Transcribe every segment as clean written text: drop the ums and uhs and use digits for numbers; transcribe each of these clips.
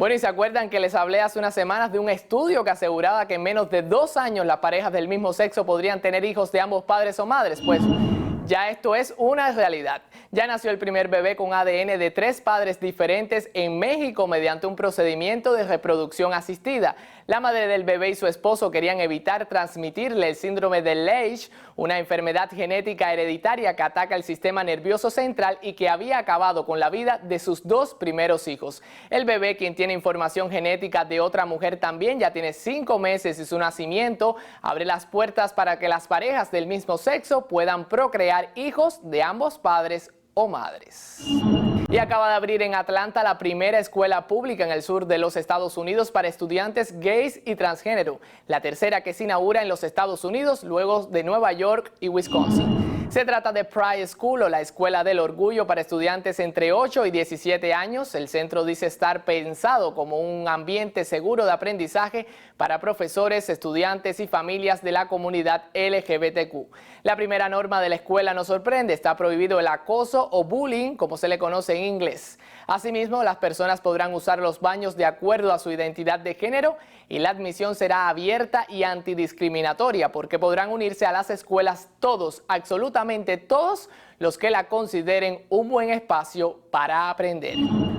Bueno, y se acuerdan que les hablé hace unas semanas de un estudio que aseguraba que en menos de 2 años las parejas del mismo sexo podrían tener hijos de ambos padres o madres. Pues ya esto es una realidad. Ya nació el primer bebé con ADN de 3 padres diferentes en México mediante un procedimiento de reproducción asistida. La madre del bebé y su esposo querían evitar transmitirle el síndrome de Leigh, una enfermedad genética hereditaria que ataca el sistema nervioso central y que había acabado con la vida de sus 2 primeros hijos. El bebé, quien tiene información genética de otra mujer también, ya tiene 5 meses y su nacimiento abre las puertas para que las parejas del mismo sexo puedan procrear hijos de ambos padres o madres. Y acaba de abrir en Atlanta la primera escuela pública en el sur de los Estados Unidos para estudiantes gays y transgénero, la tercera que se inaugura en los Estados Unidos luego de Nueva York y Wisconsin. Se trata de PARTE II, o la Escuela del Orgullo para estudiantes entre 8 y 17 años. El centro dice estar pensado como un ambiente seguro de aprendizaje para profesores, estudiantes y familias de la comunidad LGBTQ. La primera norma de la escuela nos sorprende: está prohibido el acoso o bullying, como se le conoce en inglés. Asimismo, las personas podrán usar los baños de acuerdo a su identidad de género y la admisión será abierta y antidiscriminatoria, porque podrán unirse a las escuelas todos, absolutamente todos, los que la consideren un buen espacio para aprender.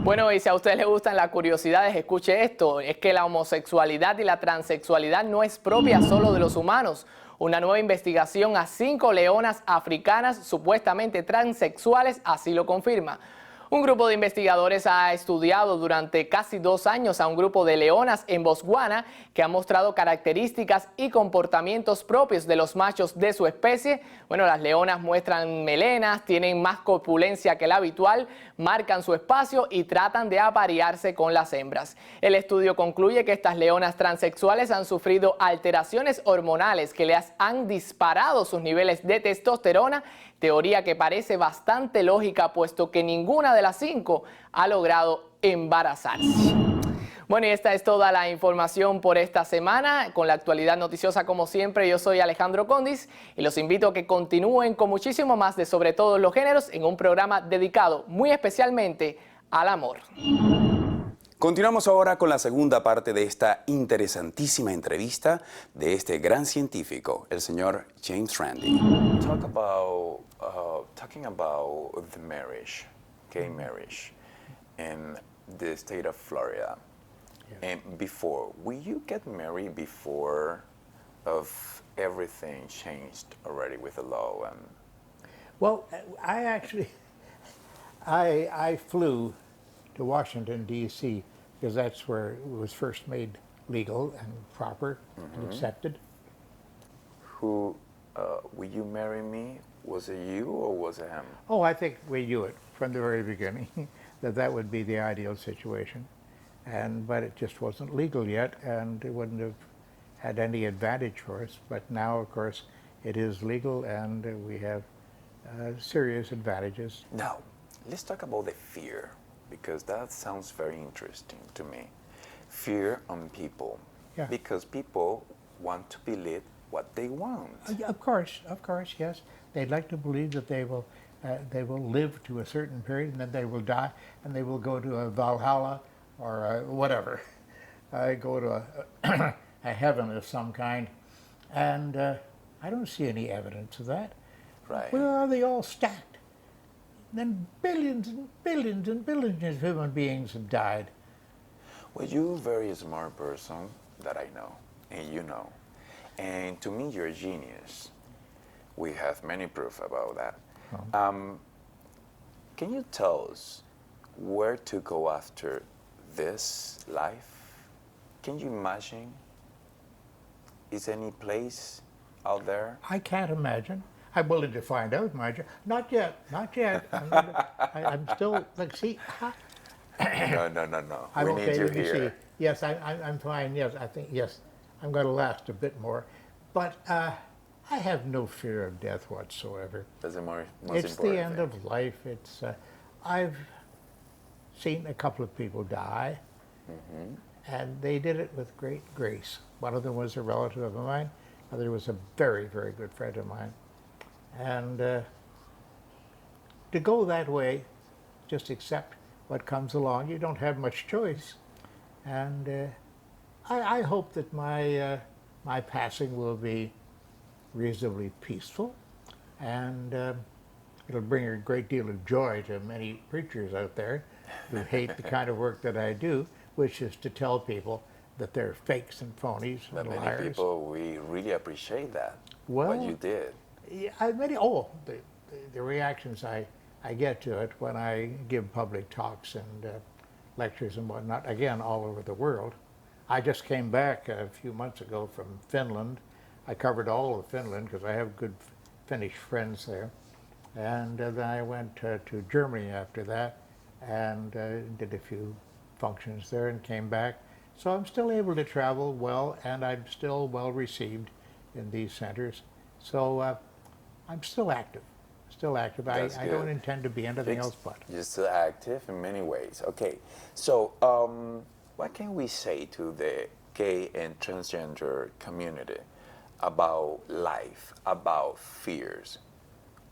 Bueno, y si a usted le gustan las curiosidades, escuche esto: es que la homosexualidad y la transexualidad no es propia solo de los humanos. Una nueva investigación a 5 leonas africanas supuestamente transexuales así lo confirma. Un grupo de investigadores ha estudiado durante casi 2 años a un grupo de leonas en Botswana que ha mostrado características y comportamientos propios de los machos de su especie. Bueno, las leonas muestran melenas, tienen más corpulencia que la habitual, marcan su espacio y tratan de aparearse con las hembras. El estudio concluye que estas leonas transexuales han sufrido alteraciones hormonales que les han disparado sus niveles de testosterona, teoría que parece bastante lógica puesto que ninguna de las 5 ha logrado embarazarse. Bueno, y esta es toda la información por esta semana. Con la actualidad noticiosa, como siempre, yo soy Alejandro Condis y los invito a que continúen con muchísimo más de Sobre Todos los Géneros en un programa dedicado muy especialmente al amor. Continuamos ahora con la segunda parte de esta interesantísima entrevista de este gran científico, el señor James Randi. Talking about the marriage, gay marriage, in the state of Florida. And before, will you get married before of everything changed already with the law? Well, I actually, I flew to Washington, D.C., because that's where it was first made legal and proper and accepted. Will you marry me? Was it you or was it him? Oh, I think we knew it from the very beginning, that would be the ideal situation. But it just wasn't legal yet, and it wouldn't have had any advantage for us. But now, of course, it is legal, and we have serious advantages. Now, let's talk about the fear, because that sounds very interesting to me. Fear on people, Yeah. because people want to believe what they want. Of course, yes. They'd like to believe that they will live to a certain period, and then they will die, and they will go to a Valhalla or whatever, go to a heaven of some kind. And I don't see any evidence of that. Right. Where are they all stacked? Then billions and billions and billions of human beings have died. Well, you're a very smart person that I know, and you know. And to me, you're a genius. We have many proof about that. Can you tell us where to go after this life? Can you imagine? Is any place out there? I can't imagine. I'm willing to find out, mind you. Not yet. I'm still, like, see. No. I'm We okay, need you let me here. see. Yes, I'm fine. Yes, I think, yes, I'm going to last a bit more. But I have no fear of death whatsoever. That's the most It's important the end thing. of life. It's I've seen a couple of people die, and they did it with great grace. One of them was a relative of mine. Another was a very, very good friend of mine. And to go that way, just accept what comes along. You don't have much choice. And I hope that my passing will be reasonably peaceful, and it'll bring a great deal of joy to many preachers out there who hate the kind of work that I do, which is to tell people that they're fakes and phonies But and many liars. people, we really appreciate that, Well, what you did. Yeah, the reactions I get to it when I give public talks and lectures and whatnot, again, all over the world. I just came back a few months ago from Finland. I covered all of Finland because I have good Finnish friends there. And then I went to Germany after that and did a few functions there and came back. So I'm still able to travel well, and I'm still well received in these centers. So I'm still active. Still active. I don't intend to be anything else but. You're still active in many ways. Okay, so what can we say to the gay and transgender community about life, about fears?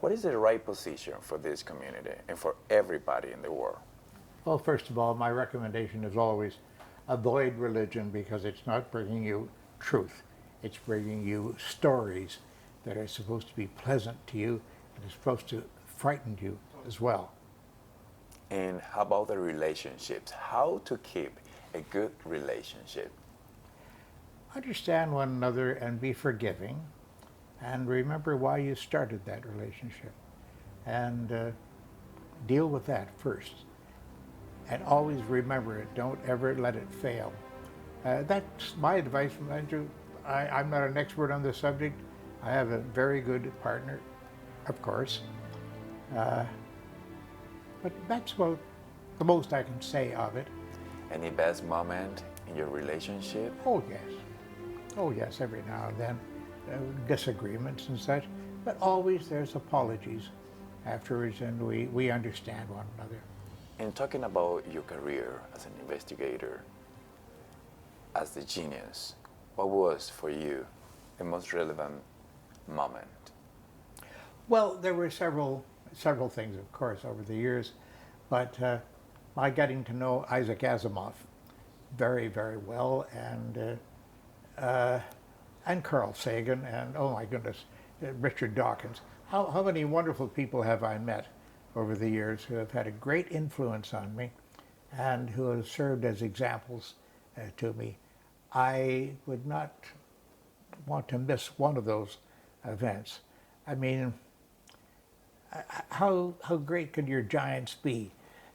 What is the right position for this community and for everybody in the world? Well, first of all, my recommendation is always avoid religion because it's not bringing you truth. It's bringing you stories that are supposed to be pleasant to you and are supposed to frighten you as well. And how about the relationships? How to keep a good relationship? Understand one another and be forgiving, and remember why you started that relationship, and deal with that first. And always remember it. Don't ever let it fail. That's my advice from Andrew. I'm not an expert on this subject. I have a very good partner, of course. But that's about the most I can say of it. Any best moment in your relationship? Oh, yes. Oh, yes, every now and then. Disagreements and such. But always there's apologies afterwards, and we understand one another. In talking about your career as an investigator, as the genius, what was for you the most relevant moment? Well, there were several things, of course, over the years, but my getting to know Isaac Asimov very, very well, and Carl Sagan, and oh my goodness, Richard Dawkins. How many wonderful people have I met over the years who have had a great influence on me and who have served as examples to me. I would not want to miss one of those events. I mean, how great could your giants be?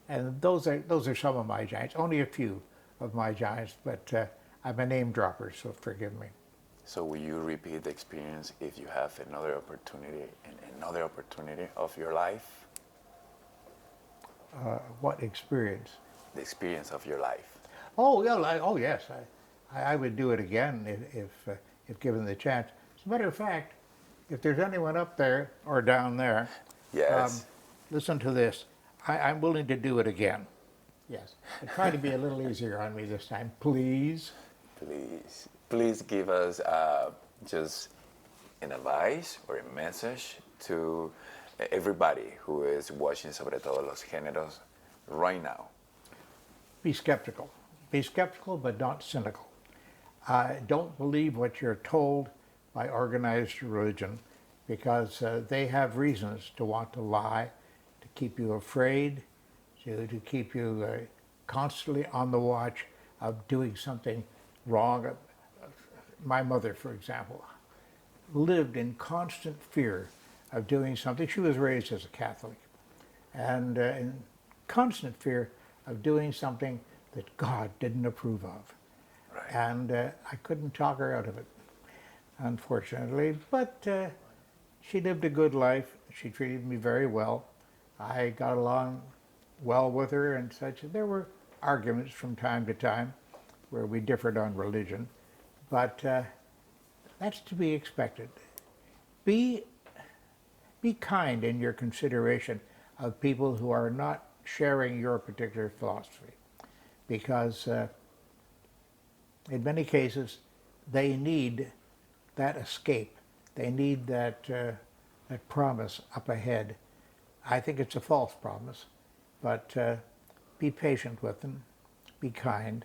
And those are some of my giants, only a few of my giants, but I'm a name dropper, so forgive me. So will you repeat the experience if you have another opportunity in another opportunity of your life? What experience? The experience of your life. Oh, yeah, oh yes, I would do it again if given the chance. As a matter of fact, if there's anyone up there or down there, Yes. listen to this. I'm willing to do it again. Yes. And try to be a little easier on me this time, please. Please give us just an advice or a message to everybody who is watching Sobre Todo Los Géneros right now. Be skeptical. Be skeptical, but not cynical. Don't believe what you're told by organized religion, because they have reasons to want to lie, to keep you afraid, to keep you constantly on the watch of doing something wrong. My mother, for example, lived in constant fear of doing something. She was raised as a Catholic, and in constant fear of doing something that God didn't approve of. Right. And I couldn't talk her out of it, unfortunately, but she lived a good life. She treated me very well. I got along well with her and such. There were arguments from time to time where we differed on religion, but that's to be expected. Be kind in your consideration of people who are not sharing your particular philosophy, because in many cases they need that escape. They need that promise up ahead. I think it's a false promise, but be patient with them, be kind,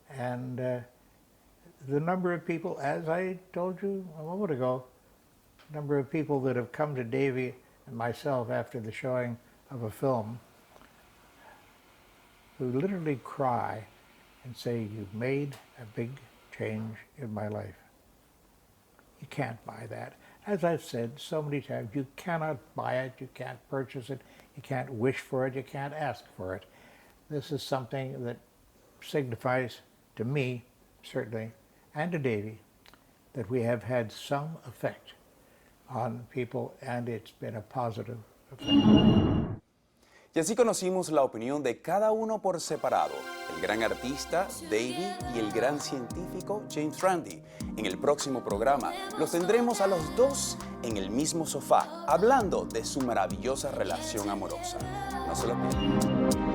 And the number of people, as I told you a moment ago, the number of people that have come to Davy and myself after the showing of a film who literally cry and say, "You've made a big change in my life." You can't buy that. As I've said so many times, you cannot buy it, you can't purchase it, you can't wish for it, you can't ask for it. This is something that signifies to me, certainly, and to Davy, that we have had some effect on people, and it's been a positive effect. Y así conocimos la opinión de cada uno por separado, el gran artista Davy y el gran científico James Randi. En el próximo programa los tendremos a los dos en el mismo sofá, hablando de su maravillosa relación amorosa. No se lo pierdan.